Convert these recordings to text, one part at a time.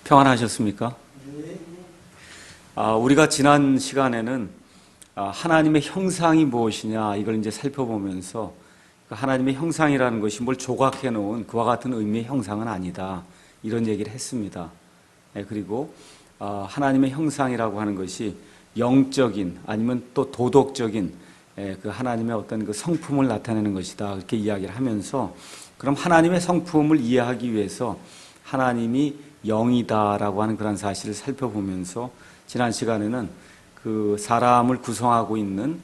평안하셨습니까? 우리가 지난 시간에는 하나님의 형상이 무엇이냐 이걸 이제 살펴보면서 하나님의 형상이라는 것이 뭘 조각해 놓은 그와 같은 의미의 형상은 아니다 이런 얘기를 했습니다. 그리고 하나님의 형상이라고 하는 것이 영적인 아니면 또 도덕적인 그 하나님의 어떤 그 성품을 나타내는 것이다 이렇게 이야기를 하면서 그럼 하나님의 성품을 이해하기 위해서 하나님이 영이다라고 하는 그런 사실을 살펴보면서 지난 시간에는 그 사람을 구성하고 있는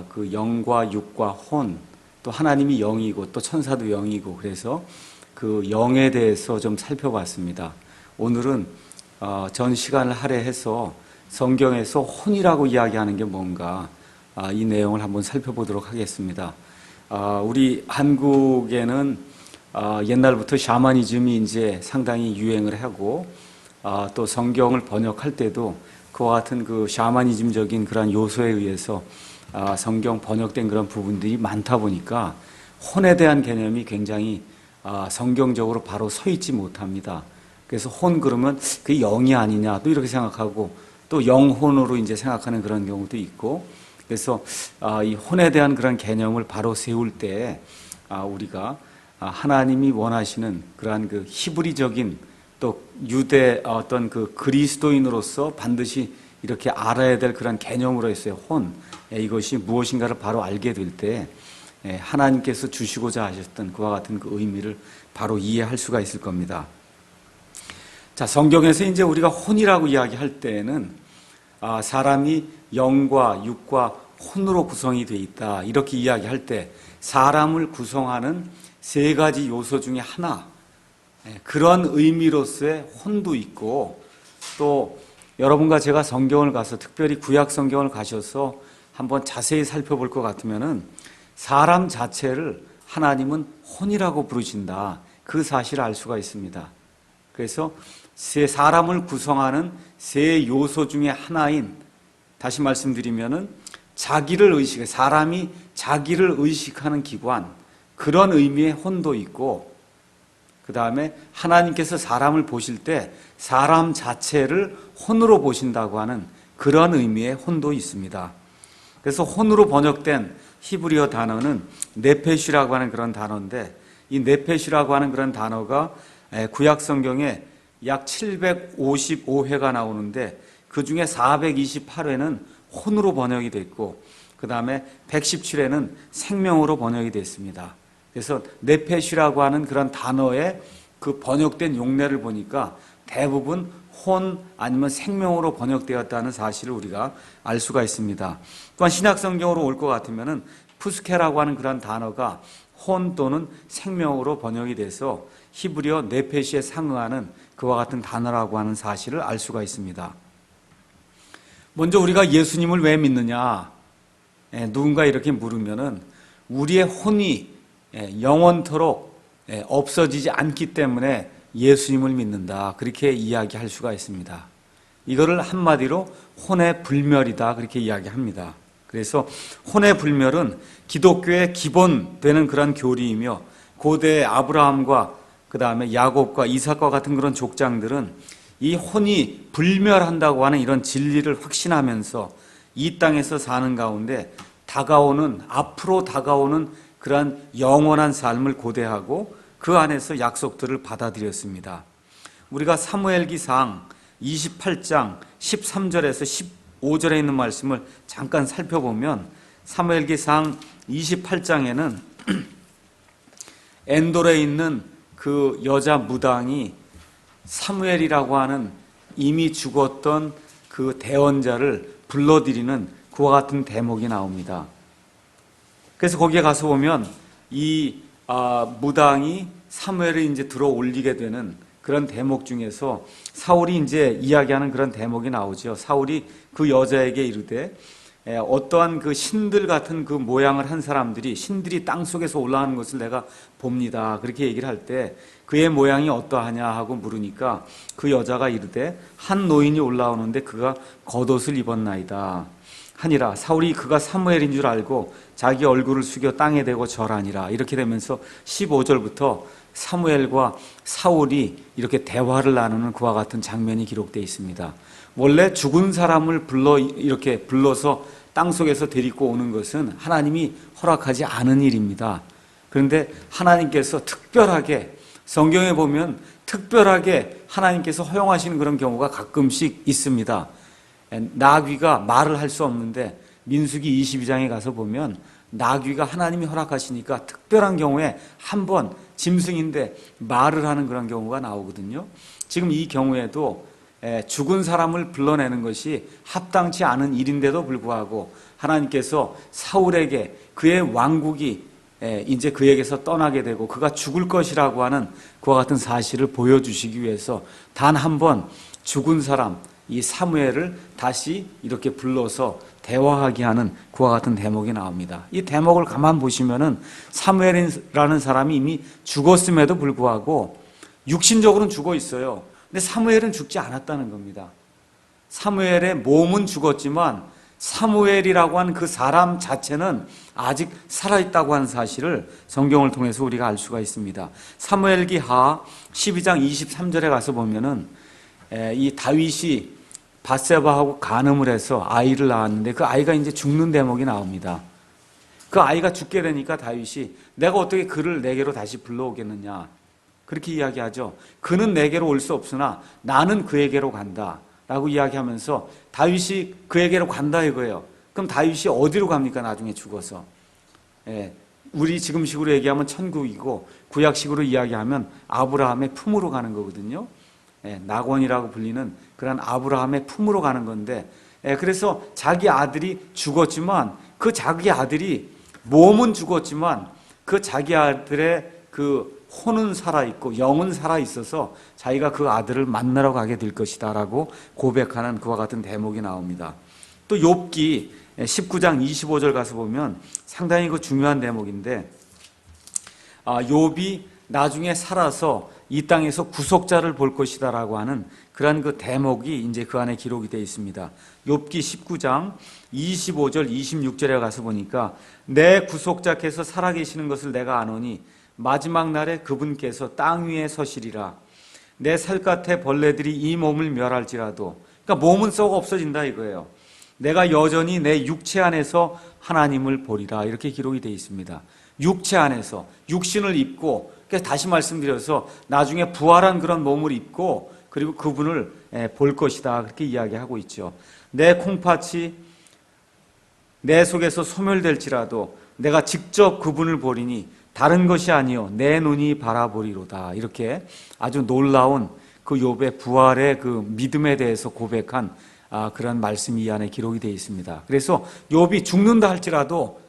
그 영과 육과 혼, 또 하나님이 영이고 또 천사도 영이고 그래서 그 영에 대해서 좀 살펴봤습니다. 오늘은 전 시간을 할애해서 성경에서 혼이라고 이야기하는 게 뭔가 이 내용을 한번 살펴보도록 하겠습니다. 우리 한국에는 옛날부터 샤머니즘이 이제 상당히 유행을 하고 또 성경을 번역할 때도 그와 같은 그 샤머니즘적인 그런 요소에 의해서 성경 번역된 그런 부분들이 많다 보니까 혼에 대한 개념이 굉장히 성경적으로 바로 서 있지 못합니다. 그래서 혼 그러면 그게 영이 아니냐 또 이렇게 생각하고 또 영혼으로 이제 생각하는 그런 경우도 있고 그래서 이 혼에 대한 그런 개념을 바로 세울 때 우리가 하나님이 원하시는 그러한 그 히브리적인 또 유대 어떤 그 그리스도인으로서 반드시 이렇게 알아야 될 그런 개념으로 했어요. 혼 이것이 무엇인가를 바로 알게 될 때 하나님께서 주시고자 하셨던 그와 같은 그 의미를 바로 이해할 수가 있을 겁니다. 자, 성경에서 이제 우리가 혼이라고 이야기할 때에는 사람이 영과 육과 혼으로 구성이 되어 있다 이렇게 이야기할 때 사람을 구성하는 세 가지 요소 중에 하나 그런 의미로서의 혼도 있고 또 여러분과 제가 성경을 가서 특별히 구약 성경을 가셔서 한번 자세히 살펴볼 것 같으면은 사람 자체를 하나님은 혼이라고 부르신다 그 사실을 알 수가 있습니다. 그래서 세 사람을 구성하는 세 요소 중에 하나인 다시 말씀드리면은 자기를 의식해 사람이 자기를 의식하는 기관 그런 의미의 혼도 있고 그 다음에 하나님께서 사람을 보실 때 사람 자체를 혼으로 보신다고 하는 그런 의미의 혼도 있습니다. 그래서 혼으로 번역된 히브리어 단어는 네페시라고 하는 그런 단어인데 이 네페시라고 하는 그런 단어가 구약 성경에 약 755회가 나오는데 그 중에 428회는 혼으로 번역이 됐고 그 다음에 117회는 생명으로 번역이 됐습니다. 그래서 네페시라고 하는 그런 단어의 그 번역된 용례를 보니까 대부분 혼 아니면 생명으로 번역되었다는 사실을 우리가 알 수가 있습니다. 또한 신약 성경으로 올 것 같으면은 푸스케라고 하는 그런 단어가 혼 또는 생명으로 번역이 돼서 히브리어 네페시에 상응하는 그와 같은 단어라고 하는 사실을 알 수가 있습니다. 먼저 우리가 예수님을 왜 믿느냐? 누군가 이렇게 물으면은 우리의 혼이 영원토록 없어지지 않기 때문에 예수님을 믿는다. 그렇게 이야기할 수가 있습니다. 이거를 한마디로 혼의 불멸이다. 그렇게 이야기합니다. 그래서 혼의 불멸은 기독교의 기본 되는 그런 교리이며 고대 아브라함과 그 다음에 야곱과 이삭과 같은 그런 족장들은 이 혼이 불멸한다고 하는 이런 진리를 확신하면서 이 땅에서 사는 가운데 앞으로 다가오는 그러한 영원한 삶을 고대하고 그 안에서 약속들을 받아들였습니다. 우리가 사무엘기상 28장 13절에서 15절에 있는 말씀을 잠깐 살펴보면 사무엘기상 28장에는 엔돌에 있는 그 여자 무당이 사무엘이라고 하는 이미 죽었던 그 대언자를 불러들이는 그와 같은 대목이 나옵니다. 그래서 거기에 가서 보면 이 무당이 사무엘을 이제 들어 올리게 되는 그런 대목 중에서 사울이 이제 이야기하는 그런 대목이 나오죠. 사울이 그 여자에게 이르되 어떠한 그 신들 같은 그 모양을 한 사람들이 신들이 땅 속에서 올라가는 것을 내가 봅니다. 그렇게 얘기를 할 때 그의 모양이 어떠하냐 하고 물으니까 그 여자가 이르되 한 노인이 올라오는데 그가 겉옷을 입었나이다 하니라. 사울이 그가 사무엘인 줄 알고 자기 얼굴을 숙여 땅에 대고 절하니라. 이렇게 되면서 15절부터 사무엘과 사울이 이렇게 대화를 나누는 그와 같은 장면이 기록되어 있습니다. 원래 죽은 사람을 이렇게 불러서 땅속에서 데리고 오는 것은 하나님이 허락하지 않은 일입니다. 그런데 하나님께서 특별하게, 성경에 보면 특별하게 하나님께서 허용하시는 그런 경우가 가끔씩 있습니다. 나귀가 말을 할 수 없는데 민수기 22장에 가서 보면 나귀가 하나님이 허락하시니까 특별한 경우에 한 번 짐승인데 말을 하는 그런 경우가 나오거든요. 지금 이 경우에도 죽은 사람을 불러내는 것이 합당치 않은 일인데도 불구하고 하나님께서 사울에게 그의 왕국이 이제 그에게서 떠나게 되고 그가 죽을 것이라고 하는 그와 같은 사실을 보여주시기 위해서 단 한 번 죽은 사람, 이 사무엘을 다시 이렇게 불러서 대화하게 하는 그와 같은 대목이 나옵니다. 이 대목을 가만 보시면은 사무엘이라는 사람이 이미 죽었음에도 불구하고 육신적으로는 죽어 있어요. 근데 사무엘은 죽지 않았다는 겁니다. 사무엘의 몸은 죽었지만 사무엘이라고 하는 그 사람 자체는 아직 살아있다고 하는 사실을 성경을 통해서 우리가 알 수가 있습니다. 사무엘기하 12장 23절에 가서 보면은 이 다윗이 밧세바하고 간음을 해서 아이를 낳았는데 그 아이가 이제 죽는 대목이 나옵니다. 그 아이가 죽게 되니까 다윗이 내가 어떻게 그를 내게로 다시 불러오겠느냐 그렇게 이야기하죠. 그는 내게로 올 수 없으나 나는 그에게로 간다 라고 이야기하면서 다윗이 그에게로 간다 이거예요. 그럼 다윗이 어디로 갑니까? 나중에 죽어서. 우리 지금식으로 얘기하면 천국이고 구약식으로 이야기하면 아브라함의 품으로 가는 거거든요. 낙원이라고 불리는 그런 아브라함의 품으로 가는 건데, 그래서 자기 아들이 죽었지만 그 자기 아들이 몸은 죽었지만 그 자기 아들의 그 혼은 살아있고 영은 살아있어서 자기가 그 아들을 만나러 가게 될 것이다 라고 고백하는 그와 같은 대목이 나옵니다. 또 욥기 19장 25절 가서 보면 상당히 그 중요한 대목인데, 욥이 나중에 살아서 이 땅에서 구속자를 볼 것이다 라고 하는 그러한 그 대목이 이제 그 안에 기록이 되어 있습니다. 욥기 19장 25절 26절에 가서 보니까 내 구속자께서 살아계시는 것을 내가 아노니 마지막 날에 그분께서 땅 위에 서시리라. 내 살갗의 벌레들이 이 몸을 멸할지라도, 그러니까 몸은 썩어 없어진다 이거예요. 내가 여전히 내 육체 안에서 하나님을 보리라 이렇게 기록이 되어 있습니다. 육체 안에서 육신을 입고, 그래서 다시 말씀드려서 나중에 부활한 그런 몸을 입고 그리고 그분을 볼 것이다 그렇게 이야기하고 있죠. 내 콩팥이 내 속에서 소멸될지라도 내가 직접 그분을 보리니 다른 것이 아니요 내 눈이 바라보리로다. 이렇게 아주 놀라운 그 욥의 부활의 그 믿음에 대해서 고백한 그런 말씀이 이 안에 기록이 되어 있습니다. 그래서 욥이 죽는다 할지라도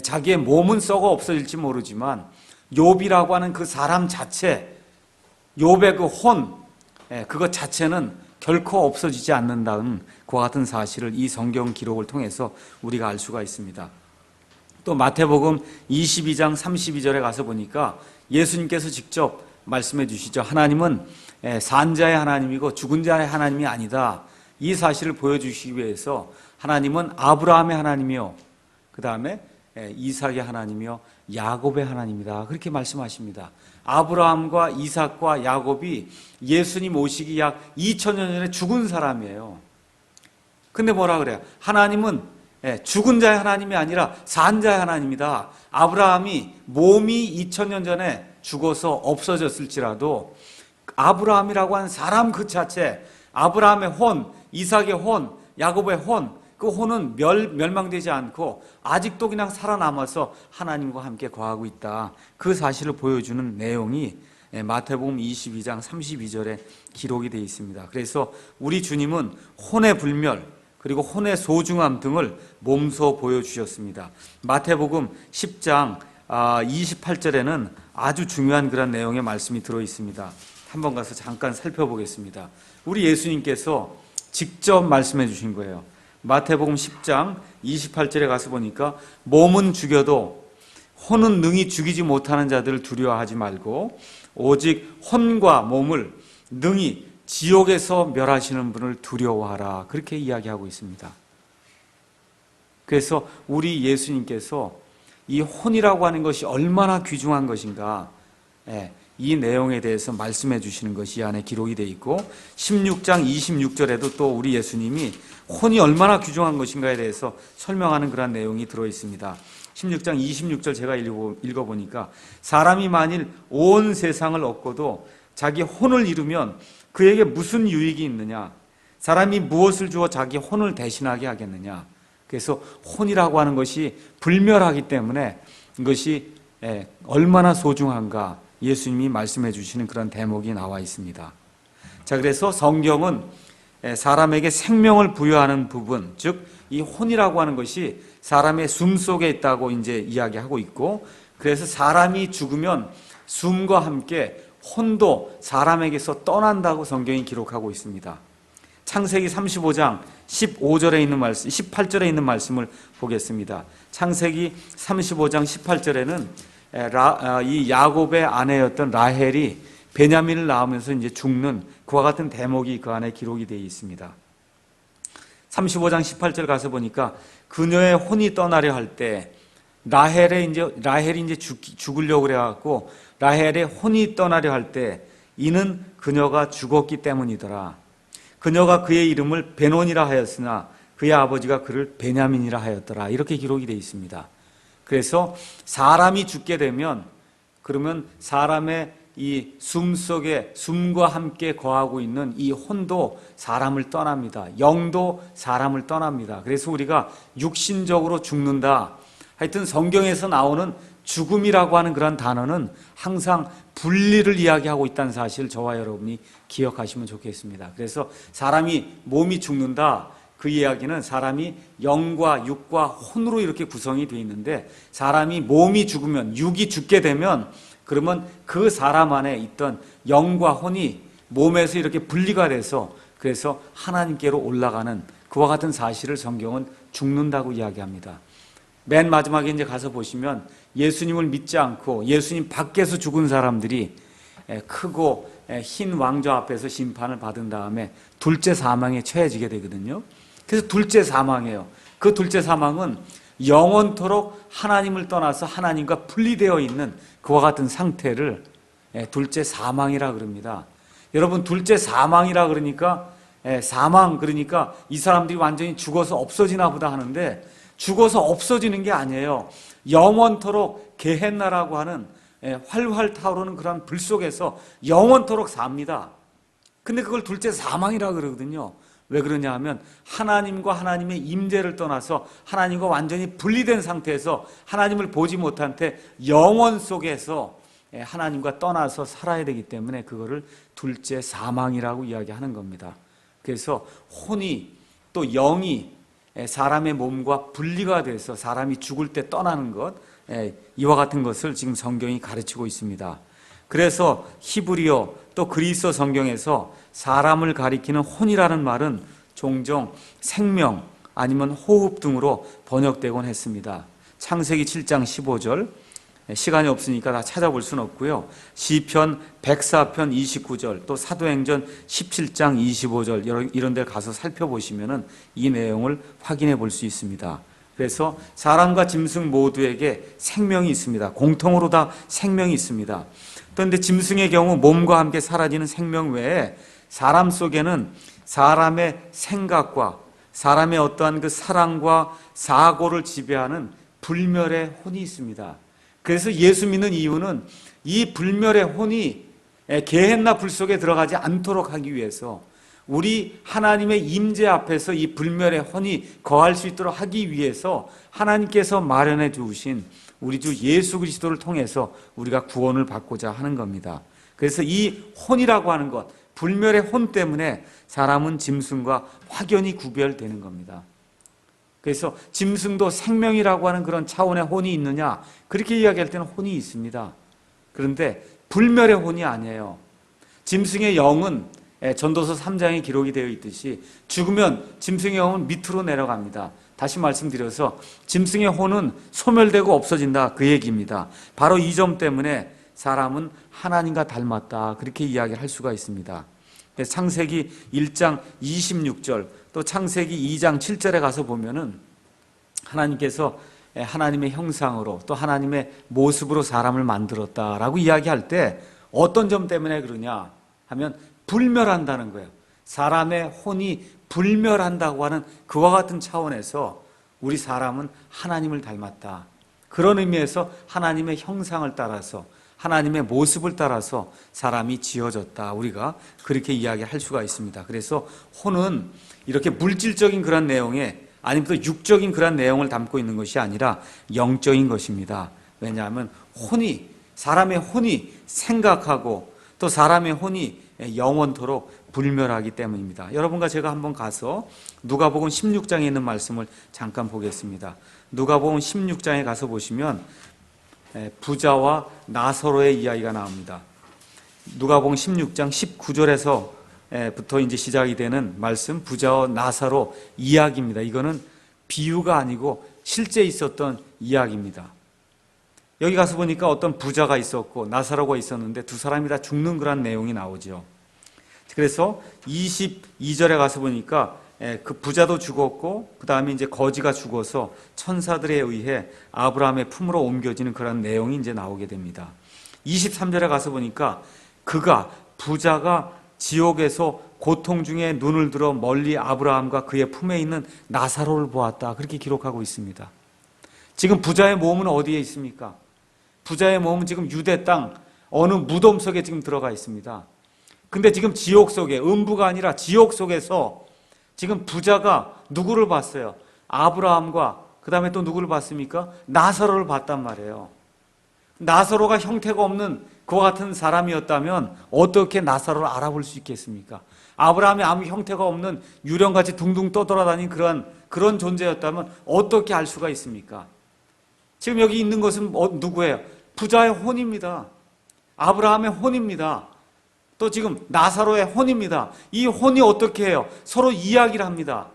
자기의 몸은 썩어 없어질지 모르지만 욥이라고 하는 그 사람 자체, 욥의 그 혼, 그것 자체는 결코 없어지지 않는다는 그와 같은 사실을 이 성경 기록을 통해서 우리가 알 수가 있습니다. 또 마태복음 22장 32절에 가서 보니까 예수님께서 직접 말씀해 주시죠. 하나님은 산자의 하나님이고 죽은 자의 하나님이 아니다. 이 사실을 보여주시기 위해서 하나님은 아브라함의 하나님이요, 그 다음에 이삭의 하나님이요 야곱의 하나님이다 그렇게 말씀하십니다. 아브라함과 이삭과 야곱이 예수님 오시기 약 2000년 전에 죽은 사람이에요. 근데 뭐라 그래요? 하나님은 죽은 자의 하나님이 아니라 산 자의 하나님이다. 아브라함이 몸이 2000년 전에 죽어서 없어졌을지라도 아브라함이라고 하는 사람 그 자체, 아브라함의 혼, 이삭의 혼, 야곱의 혼, 그 혼은 멸망되지 않고 아직도 그냥 살아남아서 하나님과 함께 거하고 있다. 그 사실을 보여주는 내용이 마태복음 22장 32절에 기록이 되어 있습니다. 그래서 우리 주님은 혼의 불멸 그리고 혼의 소중함 등을 몸소 보여주셨습니다. 마태복음 10장 28절에는 아주 중요한 그런 내용의 말씀이 들어있습니다. 한번 가서 잠깐 살펴보겠습니다. 우리 예수님께서 직접 말씀해 주신 거예요. 마태복음 10장 28절에 가서 보니까 몸은 죽여도 혼은 능히 죽이지 못하는 자들을 두려워하지 말고 오직 혼과 몸을 능히 지옥에서 멸하시는 분을 두려워하라 그렇게 이야기하고 있습니다. 그래서 우리 예수님께서 이 혼이라고 하는 것이 얼마나 귀중한 것인가, 이 내용에 대해서 말씀해 주시는 것이 이 안에 기록이 되어 있고 16장 26절에도 또 우리 예수님이 혼이 얼마나 귀중한 것인가에 대해서 설명하는 그런 내용이 들어 있습니다. 16장 26절 제가 읽어보니까 사람이 만일 온 세상을 얻고도 자기 혼을 잃으면 그에게 무슨 유익이 있느냐? 사람이 무엇을 주어 자기 혼을 대신하게 하겠느냐? 그래서 혼이라고 하는 것이 불멸하기 때문에 이것이 얼마나 소중한가 예수님이 말씀해 주시는 그런 대목이 나와 있습니다. 자, 그래서 성경은 사람에게 생명을 부여하는 부분, 즉 이 혼이라고 하는 것이 사람의 숨 속에 있다고 이제 이야기하고 있고, 그래서 사람이 죽으면 숨과 함께 혼도 사람에게서 떠난다고 성경이 기록하고 있습니다. 창세기 35장 15절에 있는 말씀, 18절에 있는 말씀을 보겠습니다. 창세기 35장 18절에는 이 야곱의 아내였던 라헬이 베냐민을 낳으면서 이제 죽는 그와 같은 대목이 그 안에 기록이 되어 있습니다. 35장 18절 가서 보니까 그녀의 혼이 떠나려 할 때 라헬이 이제 죽으려고 그래갖고 라헬의 혼이 떠나려 할 때 이는 그녀가 죽었기 때문이더라. 그녀가 그의 이름을 베논이라 하였으나 그의 아버지가 그를 베냐민이라 하였더라. 이렇게 기록이 되어 있습니다. 그래서 사람이 죽게 되면 그러면 사람의 이 숨 속에 숨과 함께 거하고 있는 이 혼도 사람을 떠납니다. 영도 사람을 떠납니다. 그래서 우리가 육신적으로 죽는다. 하여튼 성경에서 나오는 죽음이라고 하는 그런 단어는 항상 분리를 이야기하고 있다는 사실 저와 여러분이 기억하시면 좋겠습니다. 그래서 사람이 몸이 죽는다. 그 이야기는 사람이 영과 육과 혼으로 이렇게 구성이 되어 있는데 사람이 몸이 죽으면 육이 죽게 되면 그러면 그 사람 안에 있던 영과 혼이 몸에서 이렇게 분리가 돼서 그래서 하나님께로 올라가는 그와 같은 사실을 성경은 죽는다고 이야기합니다. 맨 마지막에 이제 가서 보시면 예수님을 믿지 않고 예수님 밖에서 죽은 사람들이 크고 흰 왕좌 앞에서 심판을 받은 다음에 둘째 사망에 처해지게 되거든요. 그래서 둘째 사망이에요. 그 둘째 사망은 영원토록 하나님을 떠나서 하나님과 분리되어 있는 그와 같은 상태를 둘째 사망이라 그럽니다. 여러분, 둘째 사망이라 그러니까 사망 그러니까 이 사람들이 완전히 죽어서 없어지나 보다 하는데 죽어서 없어지는 게 아니에요. 영원토록 게헨나라고 하는 활활 타오르는 그런 불 속에서 영원토록 삽니다. 근데 그걸 둘째 사망이라 그러거든요. 왜 그러냐 하면 하나님과 하나님의 임재를 떠나서 하나님과 완전히 분리된 상태에서 하나님을 보지 못한 채 영원 속에서 하나님과 떠나서 살아야 되기 때문에 그거를 둘째 사망이라고 이야기하는 겁니다. 그래서 혼이 또 영이 사람의 몸과 분리가 돼서 사람이 죽을 때 떠나는 것, 이와 같은 것을 지금 성경이 가르치고 있습니다. 그래서 히브리어 또 그리스어 성경에서 사람을 가리키는 혼이라는 말은 종종 생명 아니면 호흡 등으로 번역되곤 했습니다. 창세기 7장 15절, 시간이 없으니까 다 찾아볼 수는 없고요. 시편 104편 29절, 또 사도행전 17장 25절 이런 데 가서 살펴보시면 이 내용을 확인해 볼 수 있습니다. 그래서 사람과 짐승 모두에게 생명이 있습니다. 공통으로 다 생명이 있습니다. 그런데 짐승의 경우 몸과 함께 사라지는 생명 외에 사람 속에는 사람의 생각과 사람의 어떠한 그 사랑과 사고를 지배하는 불멸의 혼이 있습니다. 그래서 예수 믿는 이유는 이 불멸의 혼이 게헨나 불 속에 들어가지 않도록 하기 위해서 우리 하나님의 임재 앞에서 이 불멸의 혼이 거할 수 있도록 하기 위해서 하나님께서 마련해 주신 우리 주 예수 그리스도를 통해서 우리가 구원을 받고자 하는 겁니다. 그래서 이 혼이라고 하는 것, 불멸의 혼 때문에 사람은 짐승과 확연히 구별되는 겁니다. 그래서 짐승도 생명이라고 하는 그런 차원의 혼이 있느냐? 그렇게 이야기할 때는 혼이 있습니다. 그런데 불멸의 혼이 아니에요. 짐승의 영은 전도서 3장에 기록이 되어 있듯이 죽으면 짐승의 영은 밑으로 내려갑니다. 다시 말씀드려서 짐승의 혼은 소멸되고 없어진다, 그 얘기입니다. 바로 이 점 때문에 사람은 하나님과 닮았다, 그렇게 이야기를 할 수가 있습니다. 창세기 1장 26절 또 창세기 2장 7절에 가서 보면은 하나님께서 하나님의 형상으로 또 하나님의 모습으로 사람을 만들었다라고 이야기할 때 어떤 점 때문에 그러냐 하면 불멸한다는 거예요. 사람의 혼이 불멸한다고 하는 그와 같은 차원에서 우리 사람은 하나님을 닮았다. 그런 의미에서 하나님의 형상을 따라서 하나님의 모습을 따라서 사람이 지어졌다. 우리가 그렇게 이야기할 수가 있습니다. 그래서 혼은 이렇게 물질적인 그런 내용에 아니면 또 육적인 그런 내용을 담고 있는 것이 아니라 영적인 것입니다. 왜냐하면 사람의 혼이 생각하고 또 사람의 혼이 영원토록 불멸하기 때문입니다. 여러분과 제가 한번 가서 누가복음 16장에 있는 말씀을 잠깐 보겠습니다. 누가복음 16장에 가서 보시면 부자와 나사로의 이야기가 나옵니다. 누가복음 16장 19절에서부터 이제 시작이 되는 말씀, 부자와 나사로 이야기입니다. 이거는 비유가 아니고 실제 있었던 이야기입니다. 여기 가서 보니까 어떤 부자가 있었고 나사로가 있었는데 두 사람이 다 죽는 그런 내용이 나오죠. 그래서 22절에 가서 보니까 그 부자도 죽었고 그 다음에 이제 거지가 죽어서 천사들에 의해 아브라함의 품으로 옮겨지는 그런 내용이 이제 나오게 됩니다. 23절에 가서 보니까 부자가 지옥에서 고통 중에 눈을 들어 멀리 아브라함과 그의 품에 있는 나사로를 보았다. 그렇게 기록하고 있습니다. 지금 부자의 몸은 어디에 있습니까? 부자의 몸은 지금 유대 땅 어느 무덤 속에 지금 들어가 있습니다. 근데 지금 지옥 속에, 음부가 아니라 지옥 속에서 지금 부자가 누구를 봤어요? 아브라함과 그 다음에 또 누구를 봤습니까? 나사로를 봤단 말이에요. 나사로가 형태가 없는 그와 같은 사람이었다면 어떻게 나사로를 알아볼 수 있겠습니까? 아브라함이 아무 형태가 없는 유령같이 둥둥 떠돌아다닌 그런 존재였다면 어떻게 알 수가 있습니까? 지금 여기 있는 것은 누구예요? 부자의 혼입니다. 아브라함의 혼입니다. 또 지금 나사로의 혼입니다. 이 혼이 어떻게 해요? 서로 이야기를 합니다.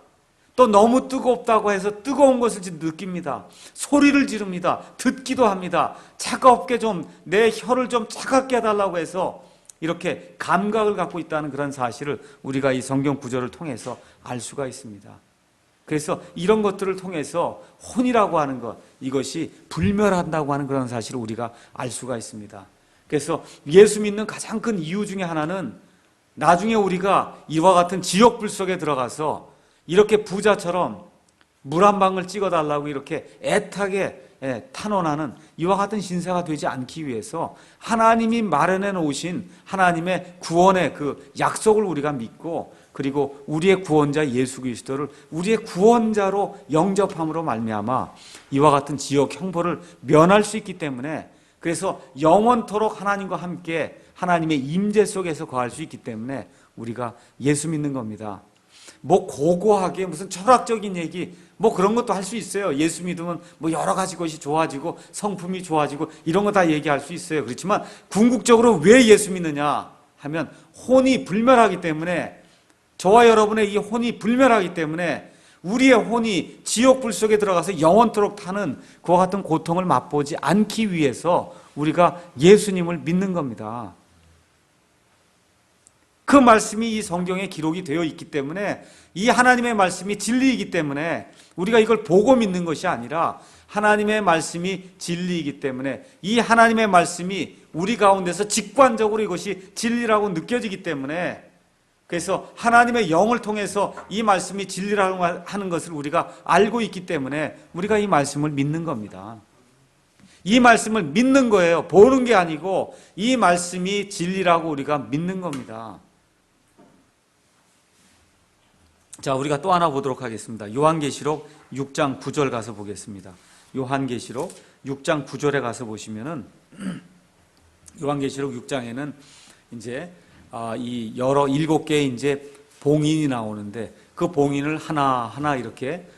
또 너무 뜨겁다고 해서 뜨거운 것을 느낍니다. 소리를 지릅니다. 듣기도 합니다. 차갑게 내 혀를 좀 차갑게 해달라고 해서 이렇게 감각을 갖고 있다는 그런 사실을 우리가 이 성경 구절을 통해서 알 수가 있습니다. 그래서 이런 것들을 통해서 혼이라고 하는 것, 이것이 불멸한다고 하는 그런 사실을 우리가 알 수가 있습니다. 그래서 예수 믿는 가장 큰 이유 중에 하나는 나중에 우리가 이와 같은 지옥불 속에 들어가서 이렇게 부자처럼 물 한 방울 찍어달라고 이렇게 애타게 탄원하는 이와 같은 신세가 되지 않기 위해서 하나님이 마련해 놓으신 하나님의 구원의 그 약속을 우리가 믿고 그리고 우리의 구원자 예수 그리스도를 우리의 구원자로 영접함으로 말미암아 이와 같은 지옥 형벌을 면할 수 있기 때문에 그래서 영원토록 하나님과 함께 하나님의 임재 속에서 거할 수 있기 때문에 우리가 예수 믿는 겁니다. 고고하게 무슨 철학적인 얘기 그런 것도 할 수 있어요. 예수 믿으면 여러 가지 것이 좋아지고 성품이 좋아지고 이런 거 다 얘기할 수 있어요. 그렇지만 궁극적으로 왜 예수 믿느냐 하면 혼이 불멸하기 때문에 저와 여러분의 이 혼이 불멸하기 때문에 우리의 혼이 지옥불 속에 들어가서 영원토록 타는 그와 같은 고통을 맛보지 않기 위해서 우리가 예수님을 믿는 겁니다. 그 말씀이 이 성경에 기록이 되어 있기 때문에 이 하나님의 말씀이 진리이기 때문에 우리가 이걸 보고 믿는 것이 아니라 하나님의 말씀이 진리이기 때문에 이 하나님의 말씀이 우리 가운데서 직관적으로 이것이 진리라고 느껴지기 때문에 그래서 하나님의 영을 통해서 이 말씀이 진리라고 하는 것을 우리가 알고 있기 때문에 우리가 이 말씀을 믿는 겁니다. 이 말씀을 믿는 거예요. 보는 게 아니고 이 말씀이 진리라고 우리가 믿는 겁니다. 자, 우리가 또 하나 보도록 하겠습니다. 요한계시록 6장 9절 가서 보겠습니다. 요한계시록 6장 9절에 가서 보시면은 요한계시록 6장에는 이제 이 여러 7개의 이제 봉인이 나오는데 그 봉인을 하나하나 이렇게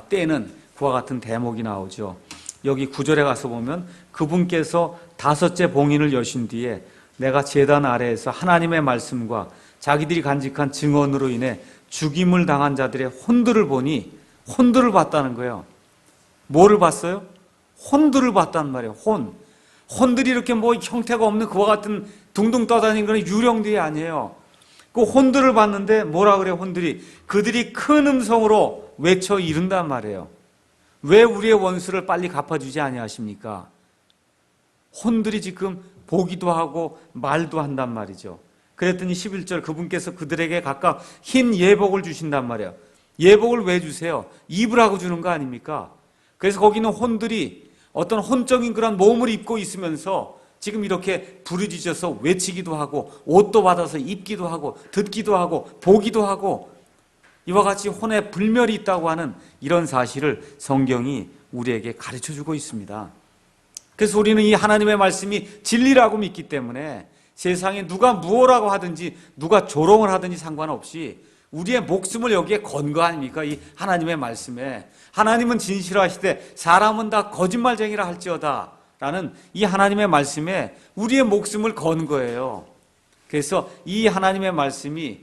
떼는 그와 같은 대목이 나오죠. 여기 9절에 가서 보면 그분께서 5째 봉인을 여신 뒤에 내가 제단 아래에서 하나님의 말씀과 자기들이 간직한 증언으로 인해 죽임을 당한 자들의 혼들을 보니 혼들을 봤다는 거예요. 뭐를 봤어요? 혼들을 봤단 말이에요. 혼들이 이렇게 형태가 없는 그와 같은 둥둥 떠다니는 그런 유령들이 아니에요. 그 혼들을 봤는데 뭐라 그래요? 혼들이 그들이 큰 음성으로 외쳐 이른단 말이에요. 왜 우리의 원수를 빨리 갚아주지 아니하십니까? 혼들이 지금 보기도 하고 말도 한단 말이죠. 그랬더니 11절 그분께서 그들에게 각각 흰 예복을 주신단 말이에요. 예복을 왜 주세요? 입으라고 주는 거 아닙니까? 그래서 거기는 혼들이 어떤 혼적인 그런 몸을 입고 있으면서 지금 이렇게 부르짖어서 외치기도 하고 옷도 받아서 입기도 하고 듣기도 하고 보기도 하고 이와 같이 혼에 불멸이 있다고 하는 이런 사실을 성경이 우리에게 가르쳐주고 있습니다. 그래서 우리는 이 하나님의 말씀이 진리라고 믿기 때문에 세상에 누가 무엇라고 하든지 누가 조롱을 하든지 상관없이 우리의 목숨을 여기에 건 거 아닙니까? 이 하나님의 말씀에. 하나님은 진실하시되 사람은 다 거짓말쟁이라 할지어다 라는 이 하나님의 말씀에 우리의 목숨을 건 거예요. 그래서 이 하나님의 말씀이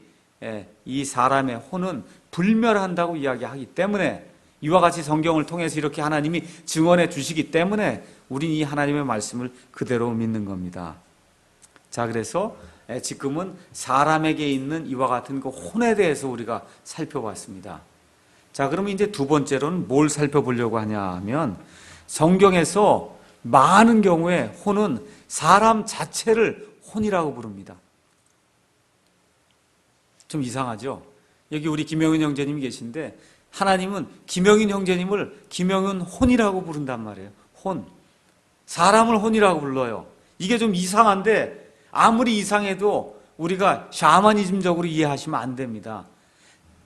이 사람의 혼은 불멸한다고 이야기하기 때문에 이와 같이 성경을 통해서 이렇게 하나님이 증언해 주시기 때문에 우리는 이 하나님의 말씀을 그대로 믿는 겁니다. 자, 그래서 지금은 사람에게 있는 이와 같은 그 혼에 대해서 우리가 살펴봤습니다. 자, 그러면 이제 두 번째로는 뭘 살펴보려고 하냐 하면 성경에서 많은 경우에 혼은 사람 자체를 혼이라고 부릅니다. 좀 이상하죠? 여기 우리 김영윤 형제님이 계신데 하나님은 김영윤 형제님을 김영윤 혼이라고 부른단 말이에요. 혼. 사람을 혼이라고 불러요. 이게 좀 이상한데 아무리 이상해도 우리가 샤머니즘적으로 이해하시면 안 됩니다.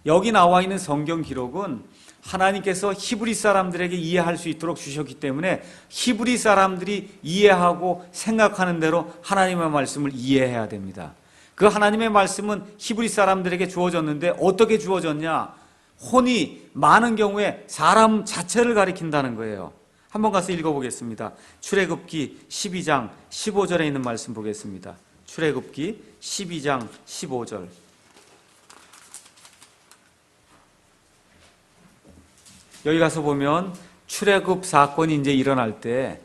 여기 나와 있는 성경 기록은 하나님께서 히브리 사람들에게 이해할 수 있도록 주셨기 때문에 히브리 사람들이 이해하고 생각하는 대로 하나님의 말씀을 이해해야 됩니다. 그 하나님의 말씀은 히브리 사람들에게 주어졌는데 어떻게 주어졌냐? 혼이 많은 경우에 사람 자체를 가리킨다는 거예요. 한번 가서 읽어보겠습니다. 출애굽기 12장 15절에 있는 말씀 보겠습니다. 출애굽기 12장 15절. 여기 가서 보면 출애굽 사건이 이제 일어날 때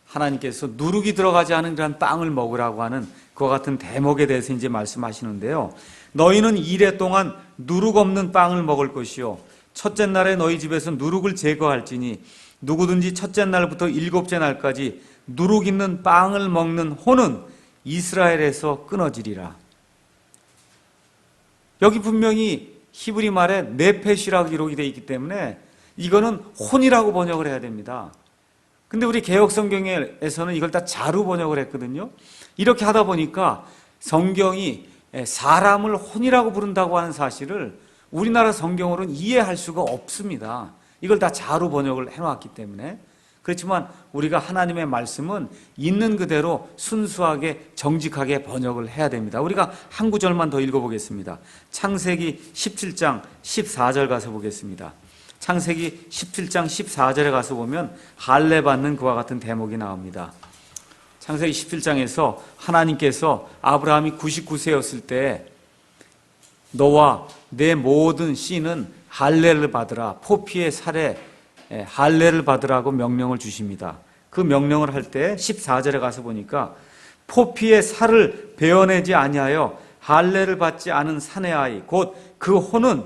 하나님께서 누룩이 들어가지 않은 그런 빵을 먹으라고 하는 그와 같은 대목에 대해서 이제 말씀하시는데요. 너희는 이레 동안 누룩 없는 빵을 먹을 것이요 첫째 날에 너희 집에서 누룩을 제거할지니 누구든지 첫째 날부터 일곱째 날까지 누룩 있는 빵을 먹는 혼은 이스라엘에서 끊어지리라. 여기 분명히 히브리 말에 네펫이라고 기록이 되어 있기 때문에 이거는 혼이라고 번역을 해야 됩니다. 근데 우리 개역 성경에서는 이걸 다 자루 번역을 했거든요. 이렇게 하다 보니까 성경이 사람을 혼이라고 부른다고 하는 사실을 우리나라 성경으로는 이해할 수가 없습니다. 이걸 다 자루 번역을 해놨기 때문에. 그렇지만 우리가 하나님의 말씀은 있는 그대로 순수하게 정직하게 번역을 해야 됩니다. 우리가 한 구절만 더 읽어보겠습니다. 창세기 17장 14절 가서 보겠습니다. 창세기 17장 14절에 가서 보면 할례 받는 그와 같은 대목이 나옵니다. 창세기 17장에서 하나님께서 아브라함이 99세였을 때 너와 내 모든 씨는 할례를 받으라, 포피의 살에 할례를 받으라고 명령을 주십니다. 그 명령을 할 때 14절에 가서 보니까 포피의 살을 베어내지 아니하여 할례를 받지 않은 사내 아이 곧 그 혼은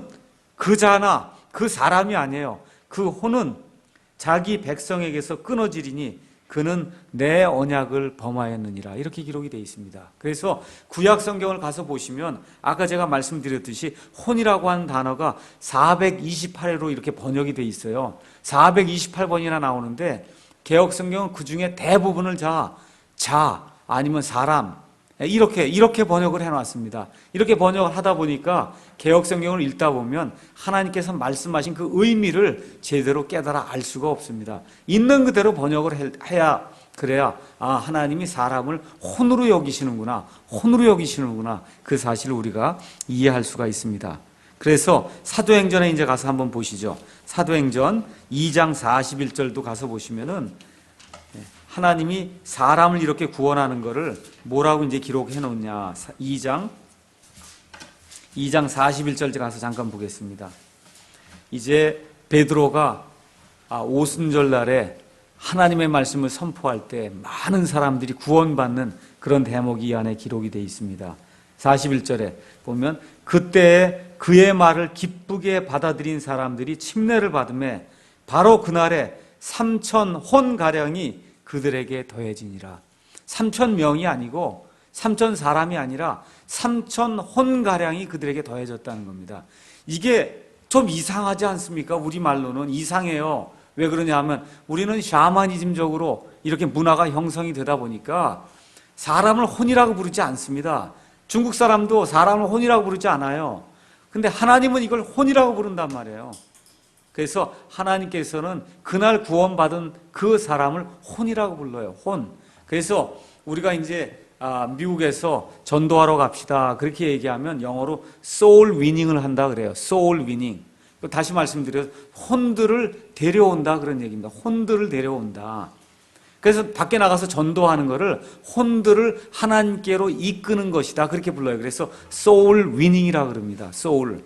그 자나 그 사람이 아니에요. 그 혼은 자기 백성에게서 끊어지리니 그는 내 언약을 범하였느니라. 이렇게 기록이 되어 있습니다. 그래서 구약 성경을 가서 보시면 아까 제가 말씀드렸듯이 혼이라고 하는 단어가 428회로 이렇게 번역이 되어 있어요. 428번이나 나오는데 개역 성경은 그 중에 대부분을 자 아니면 사람 이렇게 번역을 해놨습니다. 이렇게 번역을 하다 보니까 개역 성경을 읽다 보면 하나님께서 말씀하신 그 의미를 제대로 깨달아 알 수가 없습니다. 있는 그대로 번역을 해야 그래야 하나님이 사람을 혼으로 여기시는구나, 그 사실을 우리가 이해할 수가 있습니다. 그래서 사도행전에 이제 가서 한번 보시죠. 사도행전 2장 41절도 가서 보시면은 하나님이 사람을 이렇게 구원하는 것을 뭐라고 이제 기록해 놓냐. 2장 41절 가서 잠깐 보겠습니다. 이제 베드로가 오순절 날에 하나님의 말씀을 선포할 때 많은 사람들이 구원받는 그런 대목이 이 안에 기록이 되어 있습니다. 41절에 보면 그때 그의 말을 기쁘게 받아들인 사람들이 침례를 받음에 바로 그날에 3,000혼 가량이 그들에게 더해지니라. 3,000명이 아니고 3,000사람이 아니라 3,000혼가량이 그들에게 더해졌다는 겁니다. 이게 좀 이상하지 않습니까? 우리말로는 이상해요. 왜 그러냐 하면 우리는 샤머니즘적으로 이렇게 문화가 형성이 되다 보니까 사람을 혼이라고 부르지 않습니다. 중국 사람도 사람을 혼이라고 부르지 않아요. 근데 하나님은 이걸 혼이라고 부른단 말이에요. 그래서 하나님께서는 그날 구원받은 그 사람을 혼이라고 불러요. 혼. 그래서 우리가 이제 미국에서 전도하러 갑시다 그렇게 얘기하면 영어로 soul winning을 한다 그래요. soul winning. 다시 말씀드려서 혼들을 데려온다 그런 얘기입니다. 혼들을 데려온다. 그래서 밖에 나가서 전도하는 거를 혼들을 하나님께로 이끄는 것이다 그렇게 불러요. 그래서 soul winning이라고 그럽니다. soul.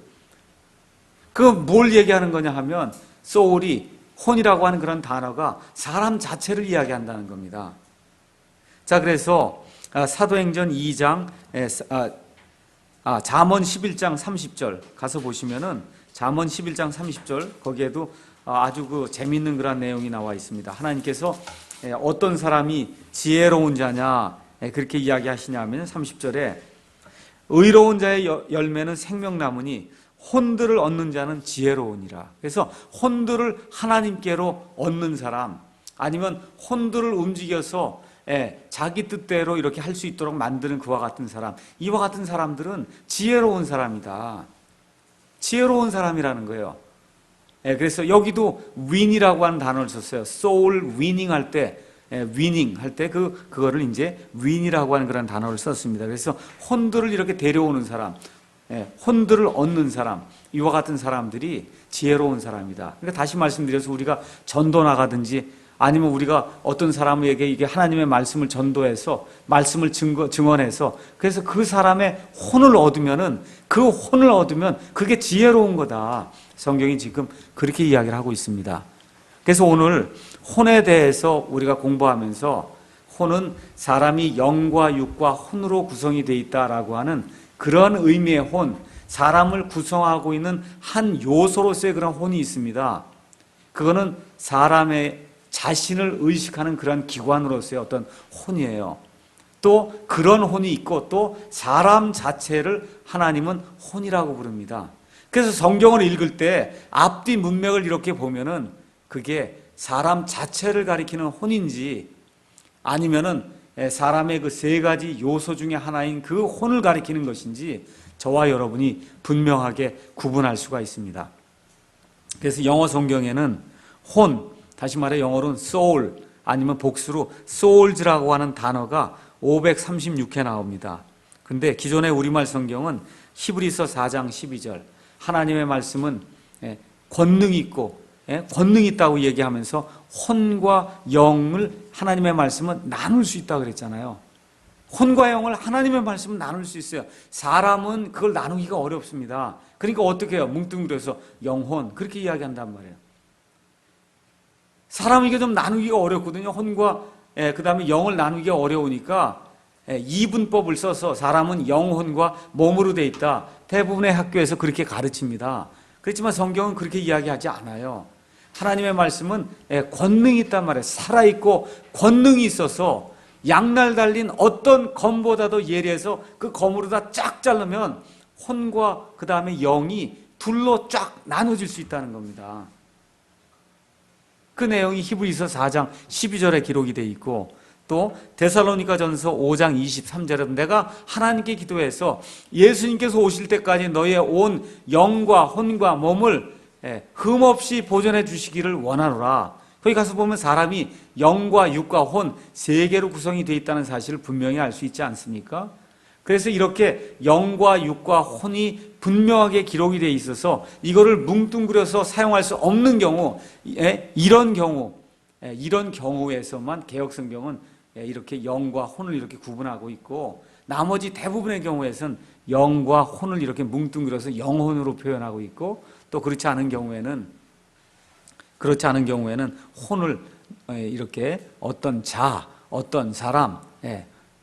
그 뭘 얘기하는 거냐 하면 soul이 혼이라고 하는 그런 단어가 사람 자체를 이야기한다는 겁니다. 자, 그래서 사도행전 2장 잠언 11장 30절 가서 보시면은 잠언 11장 30절 거기에도 아주 그 재미있는 그런 내용이 나와 있습니다. 하나님께서 어떤 사람이 지혜로운 자냐 그렇게 이야기하시냐면 30절에 의로운 자의 열매는 생명나무니 혼들을 얻는 자는 지혜로우니라. 그래서 혼들을 하나님께로 얻는 사람 아니면 혼들을 움직여서 자기 뜻대로 이렇게 할 수 있도록 만드는 그와 같은 사람, 이와 같은 사람들은 지혜로운 사람이다. 지혜로운 사람이라는 거예요. 그래서 여기도 win이라고 하는 단어를 썼어요. soul winning 할 때, winning 할 때 그거를 이제 win이라고 하는 그런 단어를 썼습니다. 그래서 혼들을 이렇게 데려오는 사람, 혼들을 얻는 사람, 이와 같은 사람들이 지혜로운 사람이다. 그러니까 다시 말씀드려서 우리가 전도 나가든지 아니면 우리가 어떤 사람에게 이게 하나님의 말씀을 전도해서 말씀을 증언해서 그래서 그 사람의 혼을 얻으면은 그 혼을 얻으면 그게 지혜로운 거다. 성경이 지금 그렇게 이야기를 하고 있습니다. 그래서 오늘 혼에 대해서 우리가 공부하면서 혼은 사람이 영과 육과 혼으로 구성이 되어 있다라고 하는 그런 의미의 혼, 사람을 구성하고 있는 한 요소로서의 그런 혼이 있습니다. 그거는 사람의 자신을 의식하는 그런 기관으로서의 어떤 혼이에요. 또 그런 혼이 있고 또 사람 자체를 하나님은 혼이라고 부릅니다. 그래서 성경을 읽을 때 앞뒤 문맥을 이렇게 보면은 그게 사람 자체를 가리키는 혼인지 아니면은 사람의 그 세 가지 요소 중에 하나인 그 혼을 가리키는 것인지 저와 여러분이 분명하게 구분할 수가 있습니다. 그래서 영어 성경에는 혼, 다시 말해 영어로는 soul 아니면 복수로 souls라고 하는 단어가 536회 나옵니다. 근데 기존의 우리말 성경은 히브리서 4장 12절 하나님의 말씀은 권능이 있고 권능이 있다고 얘기하면서 혼과 영을 하나님의 말씀은 나눌 수 있다고 그랬잖아요. 혼과 영을 하나님의 말씀은 나눌 수 있어요. 사람은 그걸 나누기가 어렵습니다. 그러니까 어떻게 해요? 뭉뚱그려서 영혼 그렇게 이야기한단 말이에요. 사람이 이게 좀 나누기가 어렵거든요. 혼과 그 다음에 영을 나누기가 어려우니까 이분법을 써서 사람은 영혼과 몸으로 돼 있다. 대부분의 학교에서 그렇게 가르칩니다. 그렇지만 성경은 그렇게 이야기하지 않아요. 하나님의 말씀은 권능이 있단 말이에요. 살아있고 권능이 있어서 양날 달린 어떤 검보다도 예리해서 그 검으로 다 쫙 자르면 혼과 그 다음에 영이 둘로 쫙 나눠질 수 있다는 겁니다. 그 내용이 히브리서 4장 12절에 기록이 되어 있고 또 데살로니가전서 5장 23절에 내가 하나님께 기도해서 예수님께서 오실 때까지 너의 온 영과 혼과 몸을 흠없이 보존해 주시기를 원하노라. 거기 가서 보면 사람이 영과 육과 혼 세 개로 구성이 되어 있다는 사실을 분명히 알 수 있지 않습니까? 그래서 이렇게 영과 육과 혼이 분명하게 기록이 되어 있어서 이거를 뭉뚱그려서 사용할 수 없는 경우, 이런 경우에서만 개역성경은 이렇게 영과 혼을 이렇게 구분하고 있고 나머지 대부분의 경우에서는 영과 혼을 이렇게 뭉뚱그려서 영혼으로 표현하고 있고 또 그렇지 않은 경우에는 혼을 이렇게 어떤 자, 어떤 사람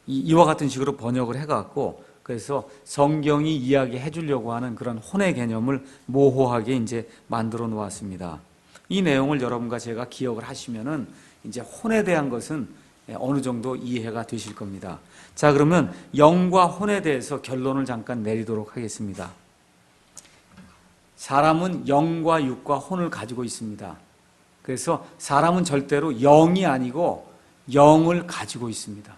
이와 같은 식으로 번역을 해갖고 그래서 성경이 이야기해 주려고 하는 그런 혼의 개념을 모호하게 이제 만들어 놓았습니다. 이 내용을 여러분과 제가 기억을 하시면은 이제 혼에 대한 것은 어느 정도 이해가 되실 겁니다. 자, 그러면 영과 혼에 대해서 결론을 잠깐 내리도록 하겠습니다. 사람은 영과 육과 혼을 가지고 있습니다. 그래서 사람은 절대로 영이 아니고 영을 가지고 있습니다.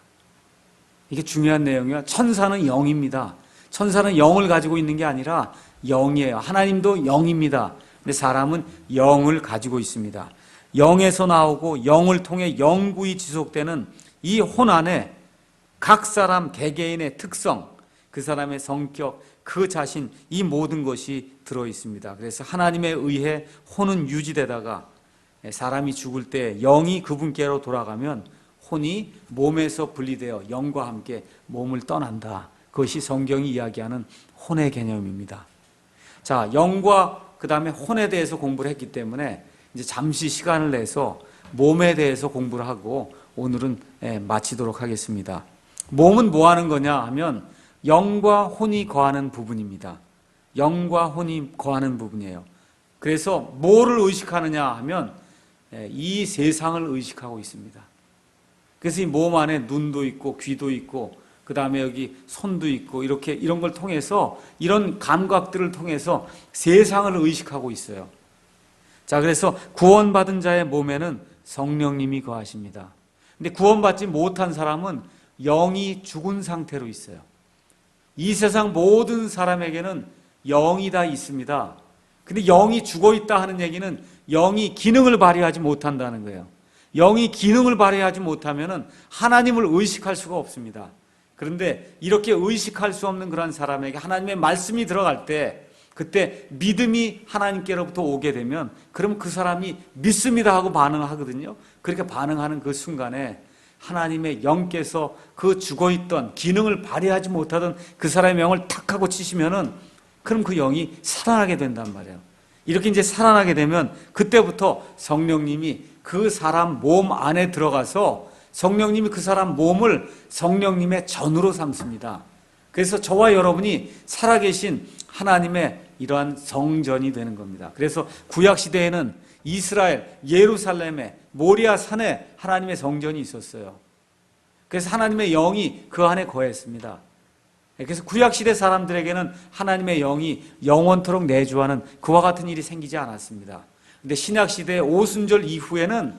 이게 중요한 내용이에요. 천사는 영입니다. 천사는 영을 가지고 있는 게 아니라 영이에요. 하나님도 영입니다. 근데 사람은 영을 가지고 있습니다. 영에서 나오고 영을 통해 영구히 지속되는 이 혼 안에 각 사람 개개인의 특성, 그 사람의 성격, 그 자신, 이 모든 것이 들어 있습니다. 그래서 하나님에 의해 혼은 유지되다가 사람이 죽을 때 영이 그분께로 돌아가면 혼이 몸에서 분리되어 영과 함께 몸을 떠난다. 그것이 성경이 이야기하는 혼의 개념입니다. 자, 영과 그 다음에 혼에 대해서 공부를 했기 때문에 이제 잠시 시간을 내서 몸에 대해서 공부를 하고 오늘은 마치도록 하겠습니다. 몸은 뭐 하는 거냐 하면 영과 혼이 거하는 부분입니다. 영과 혼이 거하는 부분이에요. 그래서 뭐를 의식하느냐 하면 이 세상을 의식하고 있습니다. 그래서 이 몸 안에 눈도 있고 귀도 있고 그 다음에 여기 손도 있고 이렇게 이런 걸 통해서 이런 감각들을 통해서 세상을 의식하고 있어요. 자, 그래서 구원받은 자의 몸에는 성령님이 거하십니다. 근데 구원받지 못한 사람은 영이 죽은 상태로 있어요. 이 세상 모든 사람에게는 영이 다 있습니다. 근데 영이 죽어 있다 하는 얘기는 영이 기능을 발휘하지 못한다는 거예요. 영이 기능을 발휘하지 못하면 하나님을 의식할 수가 없습니다. 그런데 이렇게 의식할 수 없는 그런 사람에게 하나님의 말씀이 들어갈 때 그때 믿음이 하나님께로부터 오게 되면 그럼 그 사람이 믿습니다 하고 반응하거든요. 그렇게 반응하는 그 순간에 하나님의 영께서 그 죽어있던 기능을 발휘하지 못하던 그 사람의 영을 탁 하고 치시면은 그럼 그 영이 살아나게 된단 말이에요. 이렇게 이제 살아나게 되면 그때부터 성령님이 그 사람 몸 안에 들어가서 성령님이 그 사람 몸을 성령님의 전으로 삼습니다. 그래서 저와 여러분이 살아계신 하나님의 이러한 성전이 되는 겁니다. 그래서 구약시대에는 이스라엘 예루살렘에 모리아 산에 하나님의 성전이 있었어요. 그래서 하나님의 영이 그 안에 거했습니다. 그래서 구약시대 사람들에게는 하나님의 영이 영원토록 내주하는 그와 같은 일이 생기지 않았습니다. 근데 신약시대 오순절 이후에는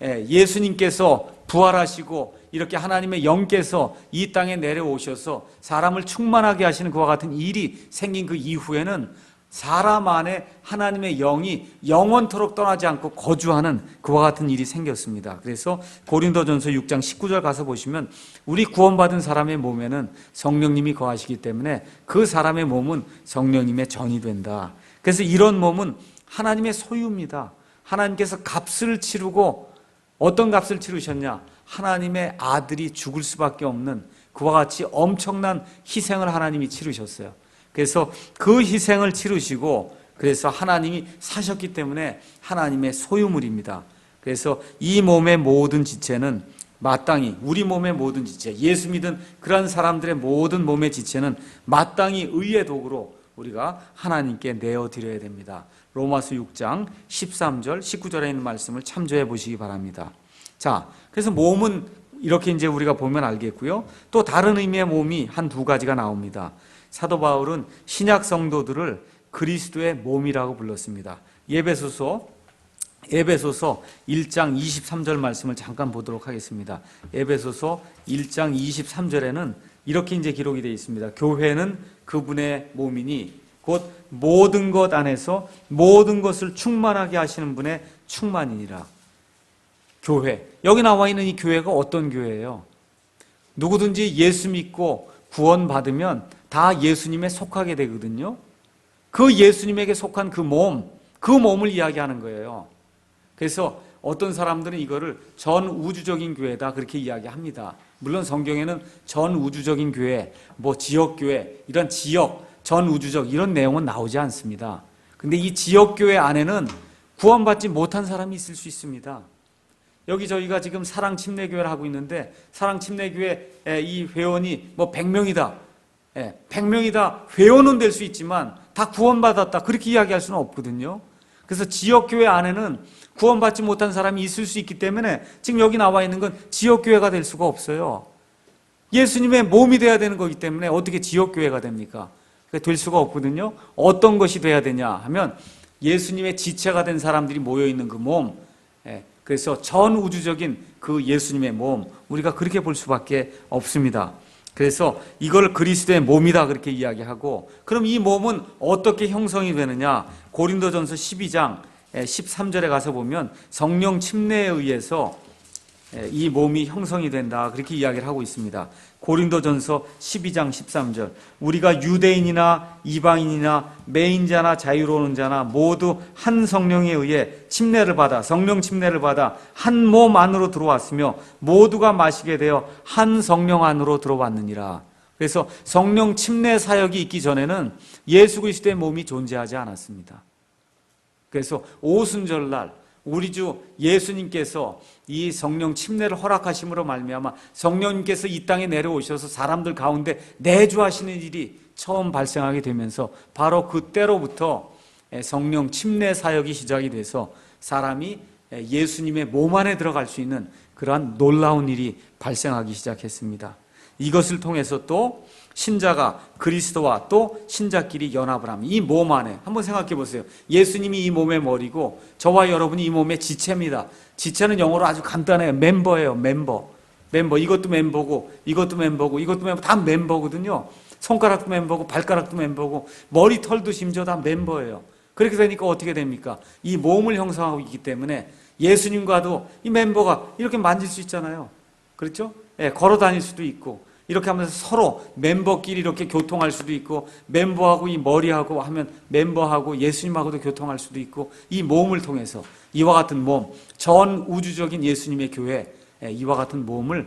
예수님께서 부활하시고 이렇게 하나님의 영께서 이 땅에 내려오셔서 사람을 충만하게 하시는 그와 같은 일이 생긴 그 이후에는 사람 안에 하나님의 영이 영원토록 떠나지 않고 거주하는 그와 같은 일이 생겼습니다. 그래서 고린도전서 6장 19절 가서 보시면 우리 구원받은 사람의 몸에는 성령님이 거하시기 때문에 그 사람의 몸은 성령님의 전이 된다. 그래서 이런 몸은 하나님의 소유입니다. 하나님께서 값을 치르고 어떤 값을 치르셨냐? 하나님의 아들이 죽을 수밖에 없는 그와 같이 엄청난 희생을 하나님이 치르셨어요. 그래서 그 희생을 치르시고 그래서 하나님이 사셨기 때문에 하나님의 소유물입니다. 그래서 이 몸의 모든 지체는 마땅히 우리 몸의 모든 지체, 예수 믿은 그런 사람들의 모든 몸의 지체는 마땅히 의의 도구로 우리가 하나님께 내어드려야 됩니다. 로마서 6장 13절, 19절에 있는 말씀을 참조해 보시기 바랍니다. 자, 그래서 몸은 이렇게 이제 우리가 보면 알겠고요. 또 다른 의미의 몸이 한 두 가지가 나옵니다. 사도 바울은 신약 성도들을 그리스도의 몸이라고 불렀습니다. 에베소서 1장 23절 말씀을 잠깐 보도록 하겠습니다. 에베소서 1장 23절에는 이렇게 이제 기록이 되어 있습니다. 교회는 그분의 몸이니 곧 모든 것 안에서 모든 것을 충만하게 하시는 분의 충만이니라. 교회. 여기 나와 있는 이 교회가 어떤 교회예요? 누구든지 예수 믿고 구원받으면 다 예수님에 속하게 되거든요. 그 예수님에게 속한 그 몸을 이야기하는 거예요. 그래서 어떤 사람들은 이거를 전 우주적인 교회다 그렇게 이야기합니다. 물론 성경에는 전 우주적인 교회, 지역교회, 이런 지역, 전 우주적 이런 내용은 나오지 않습니다. 근데 이 지역교회 안에는 구원받지 못한 사람이 있을 수 있습니다. 여기 저희가 지금 사랑침례교회를 하고 있는데 사랑침례교회 이 회원이 100명이다. 100명이다. 회원은 될 수 있지만 다 구원받았다. 그렇게 이야기할 수는 없거든요. 그래서 지역교회 안에는 구원받지 못한 사람이 있을 수 있기 때문에 지금 여기 나와 있는 건 지역교회가 될 수가 없어요. 예수님의 몸이 돼야 되는 거기 때문에 어떻게 지역교회가 됩니까? 될 수가 없거든요. 어떤 것이 돼야 되냐 하면 예수님의 지체가 된 사람들이 모여있는 그 몸, 그래서 전 우주적인 그 예수님의 몸, 우리가 그렇게 볼 수밖에 없습니다. 그래서 이걸 그리스도의 몸이다 그렇게 이야기하고, 그럼 이 몸은 어떻게 형성이 되느냐? 고린도전서 12장 13절에 가서 보면 성령 침례에 의해서 이 몸이 형성이 된다 그렇게 이야기를 하고 있습니다. 고린도전서 12장 13절, 우리가 유대인이나 이방인이나 매인자나 자유로운 자나 모두 한 성령에 의해 침례를 받아, 성령 침례를 받아 한 몸 안으로 들어왔으며 모두가 마시게 되어 한 성령 안으로 들어왔느니라. 그래서 성령 침례 사역이 있기 전에는 예수 그리스도의 몸이 존재하지 않았습니다. 그래서 오순절날 우리 주 예수님께서 이 성령 침례를 허락하심으로 말미암아 성령님께서 이 땅에 내려오셔서 사람들 가운데 내주하시는 일이 처음 발생하게 되면서 바로 그때로부터 성령 침례 사역이 시작이 돼서 사람이 예수님의 몸 안에 들어갈 수 있는 그러한 놀라운 일이 발생하기 시작했습니다. 이것을 통해서 또 신자가 그리스도와 또 신자끼리 연합을 합니다. 이 몸 안에 한번 생각해 보세요. 예수님이 이 몸의 머리고 저와 여러분이 이 몸의 지체입니다. 지체는 영어로 아주 간단해요. 멤버예요. 멤버. 이것도 멤버고 이것도 멤버고 이것도 멤버, 다 멤버거든요. 손가락도 멤버고 발가락도 멤버고 머리털도 심지어 다 멤버예요. 그렇게 되니까 어떻게 됩니까? 이 몸을 형성하고 있기 때문에 예수님과도 이 멤버가 이렇게 만질 수 있잖아요. 그렇죠? 걸어 다닐 수도 있고 이렇게 하면서 서로 멤버끼리 이렇게 교통할 수도 있고, 멤버하고 이 머리하고 하면 멤버하고 예수님하고도 교통할 수도 있고, 이 몸을 통해서 이와 같은 몸, 전 우주적인 예수님의 교회, 이와 같은 몸을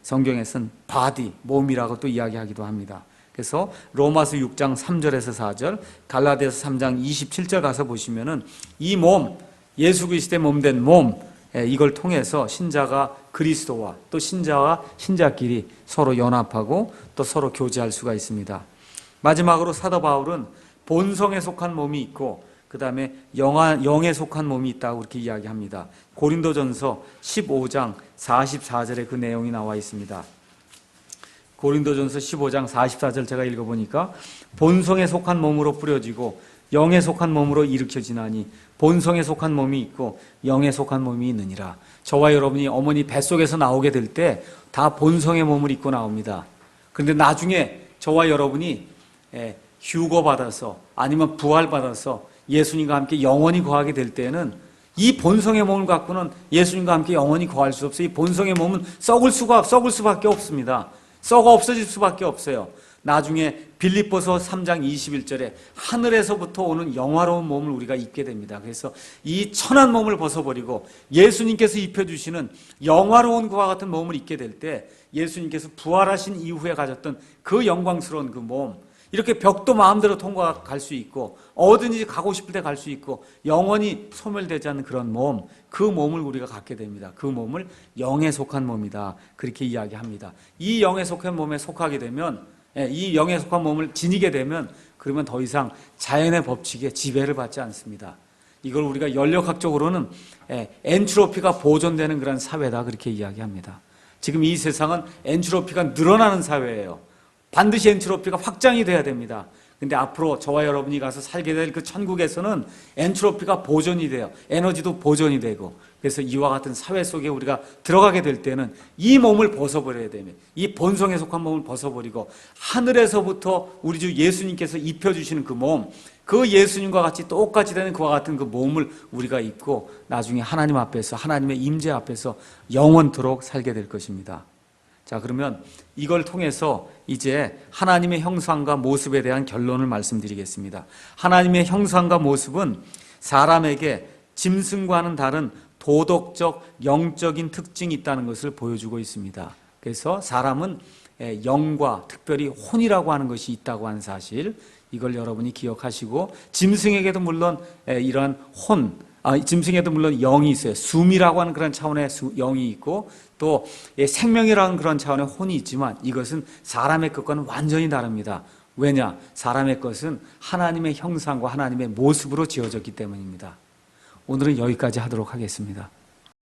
성경에서는 바디, 몸이라고 또 이야기하기도 합니다. 그래서 로마서 6장 3절에서 4절, 갈라디아서 3장 27절 가서 보시면은 이 몸, 예수 그리스도의 몸된 몸, 이걸 통해서 신자가 그리스도와 또 신자와 신자끼리 서로 연합하고 또 서로 교제할 수가 있습니다. 마지막으로 사도 바울은 본성에 속한 몸이 있고 그 다음에 영에 속한 몸이 있다고 그렇게 이야기합니다. 고린도전서 15장 44절에 그 내용이 나와 있습니다. 고린도전서 15장 44절 제가 읽어보니까 본성에 속한 몸으로 뿌려지고 영에 속한 몸으로 일으켜지나니 본성에 속한 몸이 있고 영에 속한 몸이 있느니라. 저와 여러분이 어머니 뱃속에서 나오게 될 때 다 본성의 몸을 입고 나옵니다. 그런데 나중에 저와 여러분이 휴거받아서 아니면 부활받아서 예수님과 함께 영원히 거하게 될 때는 이 본성의 몸을 갖고는 예수님과 함께 영원히 거할 수 없어요. 이 본성의 몸은 썩을 수밖에 없습니다. 썩어 없어질 수밖에 없어요. 나중에 빌립보서 3장 21절에 하늘에서부터 오는 영화로운 몸을 우리가 입게 됩니다. 그래서 이 천한 몸을 벗어버리고 예수님께서 입혀주시는 영화로운 그와 같은 몸을 입게 될 때 예수님께서 부활하신 이후에 가졌던 그 영광스러운 그 몸, 이렇게 벽도 마음대로 통과할 수 있고 어디든지 가고 싶을 때 갈 수 있고 영원히 소멸되지 않는 그런 몸, 그 몸을 우리가 갖게 됩니다. 그 몸을 영에 속한 몸이다 그렇게 이야기합니다. 이 영에 속한 몸에 속하게 되면, 이 영에 속한 몸을 지니게 되면 그러면 더 이상 자연의 법칙에 지배를 받지 않습니다. 이걸 우리가 연력학적으로는 엔트로피가 보존되는 그런 사회다 그렇게 이야기합니다. 지금 이 세상은 엔트로피가 늘어나는 사회예요. 반드시 엔트로피가 확장이 돼야 됩니다. 근데 앞으로 저와 여러분이 가서 살게 될 그 천국에서는 엔트로피가 보존이 돼요. 에너지도 보존이 되고, 그래서 이와 같은 사회 속에 우리가 들어가게 될 때는 이 몸을 벗어버려야 되면, 이 본성에 속한 몸을 벗어버리고 하늘에서부터 우리 주 예수님께서 입혀주시는 그 몸, 그 예수님과 같이 똑같이 되는 그와 같은 그 몸을 우리가 입고 나중에 하나님 앞에서, 하나님의 임재 앞에서 영원토록 살게 될 것입니다. 자, 그러면 이걸 통해서 이제 하나님의 형상과 모습에 대한 결론을 말씀드리겠습니다. 하나님의 형상과 모습은 사람에게 짐승과는 다른 도덕적, 영적인 특징이 있다는 것을 보여주고 있습니다. 그래서 사람은 영과 특별히 혼이라고 하는 것이 있다고 하는 사실, 이걸 여러분이 기억하시고, 짐승에게도 물론 이러한 짐승에도 물론 영이 있어요. 숨이라고 하는 그런 차원의 영이 있고 또 생명이라는 그런 차원의 혼이 있지만 이것은 사람의 것과는 완전히 다릅니다. 왜냐? 사람의 것은 하나님의 형상과 하나님의 모습으로 지어졌기 때문입니다. 오늘은 여기까지 하도록 하겠습니다.